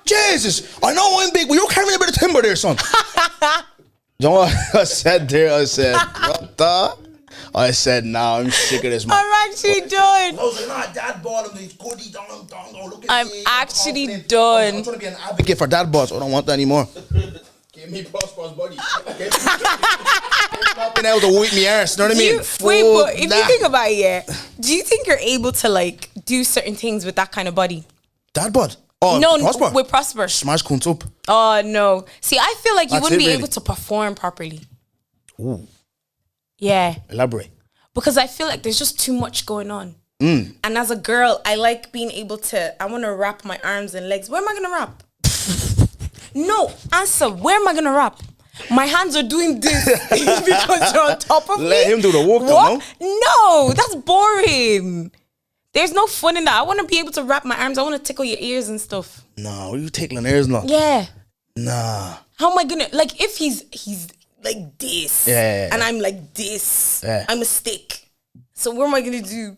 Jesus, I know I'm big, but you're carrying a bit of timber there, son. You know what I said there? I said, what the? I said, nah, I'm sick of this, man. I'm actually done. I was like, nah, dad bod him, he's goody, don't look at I'm me. actually done. I'm trying to be an advocate for dad bods. I don't want that anymore. Give me Prosper's body. Not being able to whip me arse, you know what I mean? But if you think about it, do you think you're able to do certain things with that kind of body? Dad bod? Oh, no, Prosper. With Prosper. Smash cunt up. Oh, no. See, I feel like you wouldn't be able to perform properly. Ooh. Yeah. Elaborate. Because I feel like there's just too much going on. And as a girl, I like being able to, I want to wrap my arms and legs. Where am I going to wrap? No, answer. Where am I going to wrap? My hands are doing this because you're on top of me. Let him do the work, though, no? No, that's boring. There's no fun in that. I want to be able to wrap my arms. I want to tickle your ears and stuff. Nah, what are you tickling ears now? Yeah. Nah. How am I gonna if he's like this, and I'm like this, I'm a stick. So what am I gonna do?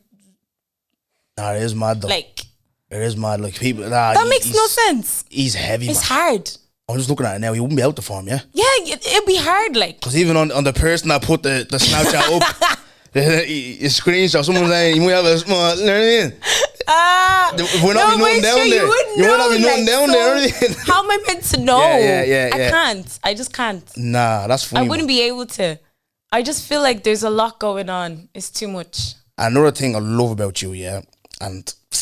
Nah, it is mad though. It is mad. Like people, that makes no sense. He's heavy. It's hard. I'm just looking at it now. He wouldn't be out the form, yeah. Yeah, it'd be hard, because even on the person that put the Snapchat up. You screenshot someone saying you might have a small. You know what I mean? If we're not nothing down there. You might not be nothing down there. How am I meant to know? Yeah. I can't. I just can't. Nah, that's funny. I wouldn't be able to. I just feel like there's a lot going on. It's too much. Another thing I love about you, and I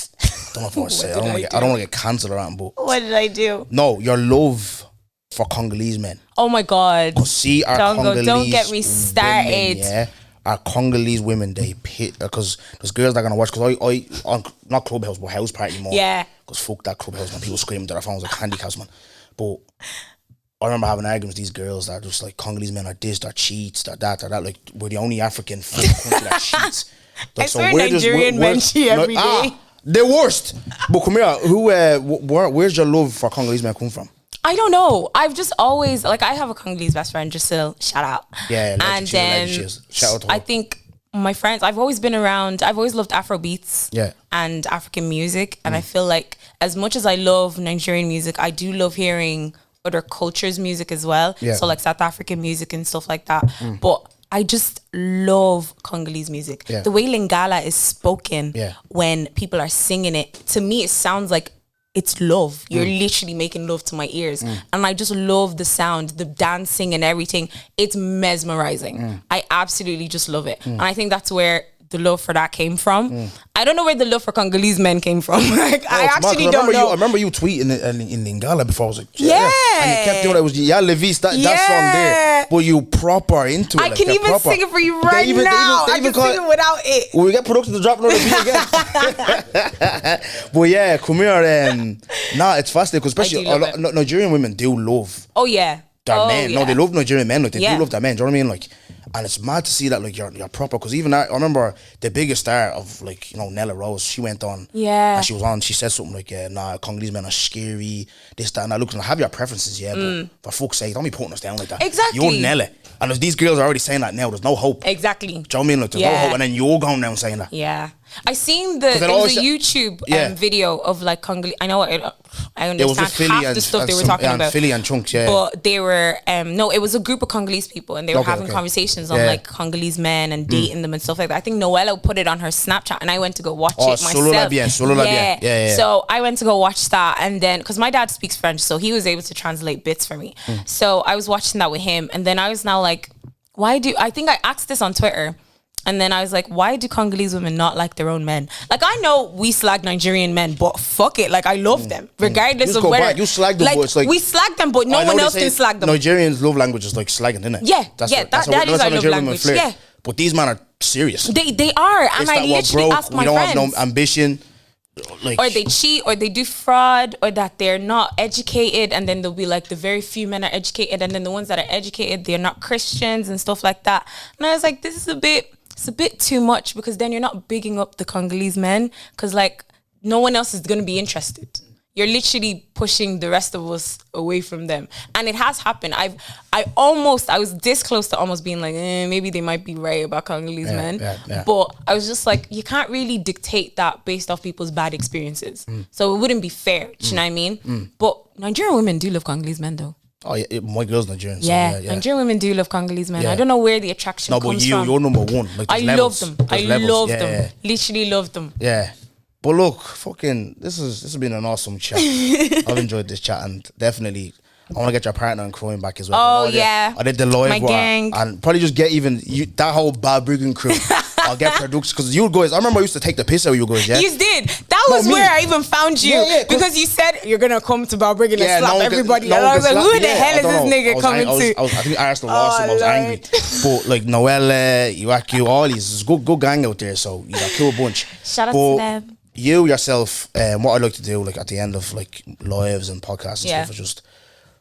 don't know if I want to say it. I don't want to get cancelled around, but what did I do? No, your love for Congolese men. Oh my God! See, our don't get me started. Women, our Congolese women, they pit because there's girls that are gonna watch. Because I on not Clubhouse but House Party more. Yeah. Because fuck that Clubhouse, man. People screaming to their phones like candy cows, man. But I remember having arguments with these girls that are just like Congolese men are this, they're cheats, they're that, they're that. Like we're the only African fucking country that cheats. Like, I swear Nigerian men cheat every day. They're worst. But come here, where's your love for Congolese men come from? I don't know. I've just always I have a Congolese best friend, Giselle. Shout out. Yeah, and then shout out to her. I think my friends. I've always been around. I've always loved Afro beats. Yeah. And African music, and I feel like as much as I love Nigerian music, I do love hearing other cultures' music as well. Yeah. So like South African music and stuff like that. But I just love Congolese music. Yeah. The way Lingala is spoken when people are singing it, to me it sounds like it's love. You're literally making love to my ears. And I just love the sound, the dancing and everything. It's mesmerizing. I absolutely just love it. And I think that's where the love for that came from. I don't know where the love for Congolese men came from. Like, I actually don't know. I remember you tweeting in Lingala before. I was like, yeah. And you kept doing it. It was Levis, that song there. But you proper into it. I can even sing it for you right now. I can sing it without it. Will we get production to drop another beat again? But yeah, come here. Nah, it's fascinating because especially Nigerian women do love. Oh yeah. Their men. Yeah. No, they love Nigerian men. Like they do love their men. Do you know what I mean? Like, and it's mad to see that like you're proper. Because even I remember the biggest star of like Nella Rose. She went on. Yeah. And she was on. She said something like, "Nah, Congolese men are scary. This, that." And I looked and I have your preferences, but for fuck's sake, don't be putting us down like that. Exactly. You're Nella, and these girls are already saying that now. There's no hope. Exactly. Do you know what I mean? Like there's no hope, and then you're going down saying that. Yeah. I seen there was a YouTube video of like Congolese. I know I understand half the stuff they were talking about. Philly and Chunks, yeah. But they were no, it was a group of Congolese people and they were having conversations on like Congolese men and dating them and stuff like that. I think Noella put it on her Snapchat and I went to go watch it myself. Yeah. So I went to go watch that and then because my dad speaks French, so he was able to translate bits for me. So I was watching that with him and then I was now like, I think I asked this on Twitter. And then I was like, why do Congolese women not like their own men? Like, I know we slag Nigerian men, but fuck it. Like, I love them. Regardless of whether... You slag them, but it's like... We slag them, but no one else can slag them. Nigerians love language is like slagging, isn't it? Yeah, that is our love language. Yeah. But these men are serious. They are. And I literally ask my friends... We don't have no ambition. Like, or they cheat, or they do fraud, or that they're not educated, and then there'll be like the very few men are educated, and then the ones that are educated, they're not Christians and stuff like that. And I was like, this is it's a bit too much because then you're not bigging up the Congolese men because like no one else is going to be interested. You're literally pushing the rest of us away from them. And it has happened. I was this close to almost being like, maybe they might be right about Congolese men. But I was just like, you can't really dictate that based off people's bad experiences. So it wouldn't be fair. Do you know what I mean? But Nigerian women do love Congolese men though. Oh yeah, my girl's Nigerian. So yeah, Nigerian women do love Congolese men. I don't know where the attraction comes from. You're number one. Like, I love them. Literally love them. Yeah. But look, fucking, this has been an awesome chat. I've enjoyed this chat and definitely I want to get your partner and crewing back as well. Oh yeah. I did the live my gang. and probably just get that whole Bad Brigand crew. I'll get products because you guys. I remember I used to take the piss out of you guys. Yeah, you did. That was where I even found you because you said you're gonna come to Balbriggan and slap everybody. And I was like, who the hell is this nigga coming to? I think Arsenal lost him. I was angry. But like Noelle, Iwaku, all these, it's a good gang out there. So you got a cool bunch. Shout out to them. You yourself, what I like to do, like at the end of like lives and podcasts and stuff, is just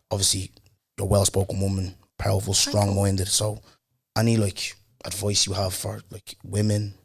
obviously you're a well-spoken woman, powerful, strong-minded. So any like advice you have for like women,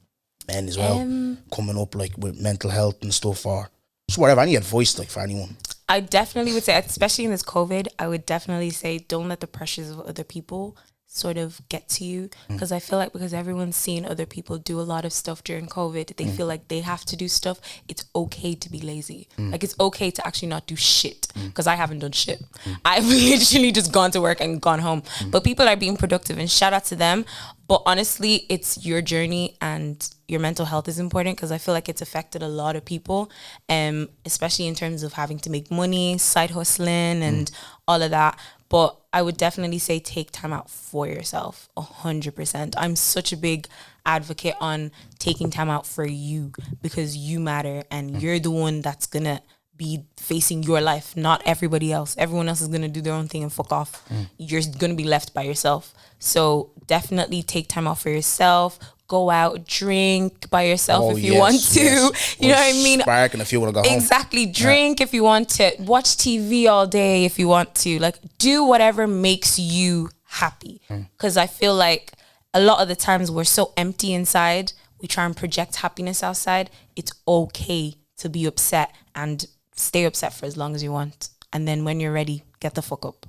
men as well, coming up like with mental health and stuff, or just whatever, any advice like for anyone? I definitely would say, especially in this COVID, I would definitely say don't let the pressures of other people sort of get to you, because I feel like because everyone's seen other people do a lot of stuff during COVID, they feel like they have to do stuff. It's okay to be lazy. Like, it's okay to actually not do shit, because I haven't done shit. I've literally just gone to work and gone home. But people are being productive, and shout out to them. But honestly, it's your journey, and your mental health is important, because I feel like it's affected a lot of people, especially in terms of having to make money, side hustling, and all of that. But I would definitely say take time out for yourself, 100%. I'm such a big advocate on taking time out for you, because you matter, and you're the one that's gonna be facing your life, not everybody else. Everyone else is gonna do their own thing and fuck off. You're gonna be left by yourself. So definitely take time out for yourself. Go out, drink by yourself if you want to. You know what I mean? Sparking if you want to go home. Exactly. Drink if you want to. Watch TV all day if you want to. Like, do whatever makes you happy. Because I feel like a lot of the times we're so empty inside, we try and project happiness outside. It's okay to be upset, and stay upset for as long as you want. And then when you're ready, get the fuck up.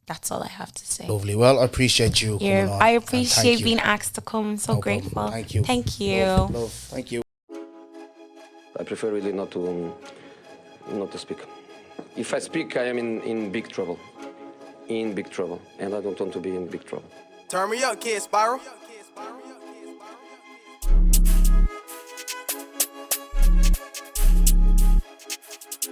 That's all I have to say. Lovely. Well, I appreciate you coming on. I appreciate being asked to come. I'm so grateful. Problem. Thank you. Thank you. Love. Thank you. I prefer really not to speak. If I speak, I am in big trouble. In big trouble. And I don't want to be in big trouble. Turn me up, kid, Spiral.